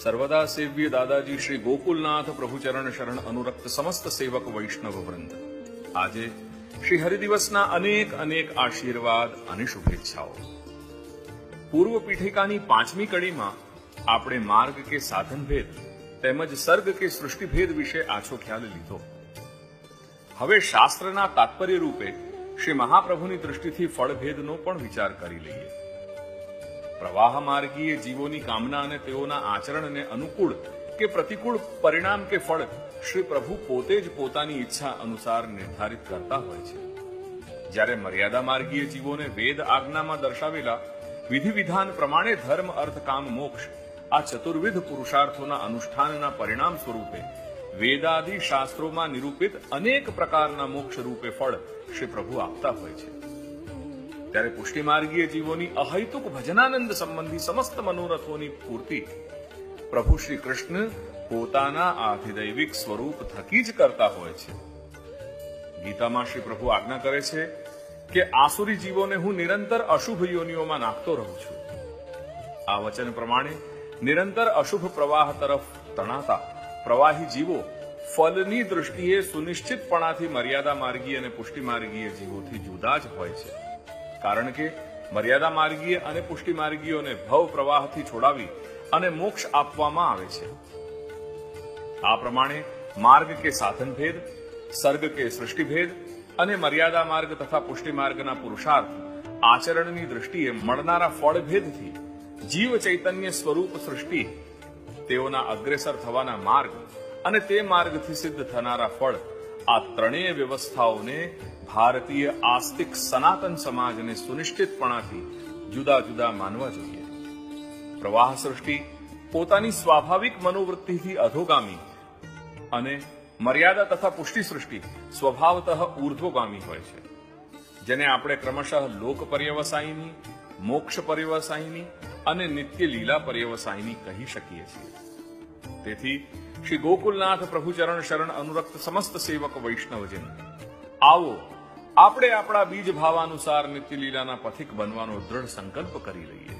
सर्वदा सेव्य दादाजी श्री गोकुलनाथ प्रभुचरण शरण अनुरक्त समस्त सेवक वैष्णव वृंद, આજે શ્રી હરિદિવસના અનેક અનેક આશીર્વાદ અને શુભેચ્છાઓ। પૂર્વ પીઠિકાની 5મી કડીમાં આપણે માર્ગ કે સાધન ભેદ તેમજ સર્ગ કે સૃષ્ટિ ભેદ વિશે આછો ખ્યાલ લીધો। હવે શાસ્ત્રના તાત્પર્ય રૂપે શ્રી મહાપ્રભુની દૃષ્ટિથી ફળભેદનો પણ વિચાર કરી લઈએ। પ્રવાહ માર્ગીય જીવોની કામના અને તેઓના આચરણને અનુકૂળ કે પ્રતિકૂળ પરિણામ કે ફળ શ્રી પ્રભુ પોતે જ પોતાની ઈચ્છા અનુસાર નિર્ધારિત કરતા હોય છે। જ્યારે મર્યાદા માર્ગીય જીવોને વેદ આજ્ઞામાં દર્શાવેલા વિધિ વિધાન પ્રમાણે ધર્મ અર્થ કામ મોક્ષ આ ચતુર્વિધ પુરુષાર્થોના અનુષ્ઠાનના પરિણામ સ્વરૂપે વેદાદિ શાસ્ત્રોમાં નિરૂપિત અનેક પ્રકારના મોક્ષ રૂપે ફળ શ્રી પ્રભુ આપતા હોય છે। ત્યારે પુષ્ટિ માર્ગીય જીવોની અહૈતુક ભજનાનંદ સંબંધી સમસ્ત મનોરથોની પૂર્તિ પ્રભુ શ્રી કૃષ્ણ પોતાના આધિદૈવિક સ્વરૂપ થકી જ કરતા હોય છે। ગીતામાં શ્રી પ્રભુ આજ્ઞા કરે છે કે આસુરી જીવોને હું નિરંતર અશુભ યોનિઓમાં નાખતો રહું છું। આ વચન પ્રમાણે નિરંતર અશુભ પ્રવાહ તરફ તણાતા પ્રવાહી જીવો ફલની દૃષ્ટિએ સુનિશ્ચિતપણાથી મર્યાદા માર્ગીય અને પુષ્ટિ માર્ગીય જીવોથી જુદા જ હોય છે। કારણ કે મર્યાદા માર્ગીય અને પુષ્ટિ માર્ગીયોને ભવ પ્રવાહથી છોડાવી અને મોક્ષ આપવામાં આવે છે। આ પ્રમાણે માર્ગ કે સાધન ભેદ, સર્ગ કે સૃષ્ટિ ભેદ અને મર્યાદા માર્ગ તથા પુષ્ટિ માર્ગના પુરુષાર્થ આચરણની દૃષ્ટિએ મળનારા ફળ ભેદથી જીવ ચૈતન્ય સ્વરૂપ સૃષ્ટિ, તેઓના અગ્રેસર થવાના માર્ગ અને તે માર્ગથી સિદ્ધ થનારા ફળ, આ ત્રણેય વ્યવસ્થાઓને ભારતીય આસ્તિક સનાતન સમાજને સુનિશ્ચિતપણાથી જુદા જુદા માનવા જોઈએ। પ્રવાહ સૃષ્ટિ પોતાની સ્વાભાવિક મનોવૃત્તિથી અધોગામી અને મર્યાદા તથા પુષ્ટિ સૃષ્ટિ સ્વભાવતઃ ઊર્ધ્વગામી હોય છે, જેને આપણે ક્રમશઃ લોક પર્યવસાયની, મોક્ષ પર્યવસાયની અને નિત્ય લીલા પર્યવસાયની કહી શકીએ છીએ। તેથી શ્રી ગોકુલનાથ પ્રભુચરણ શરણ અનુરક્ત સમસ્ત સેવક વૈષ્ણવજન, આવો આપણે આપણા બીજ ભાવાનુસાર નિત્ય લીલાના પથિક બનવાનો દ્રઢ સંકલ્પ કરી લઈએ।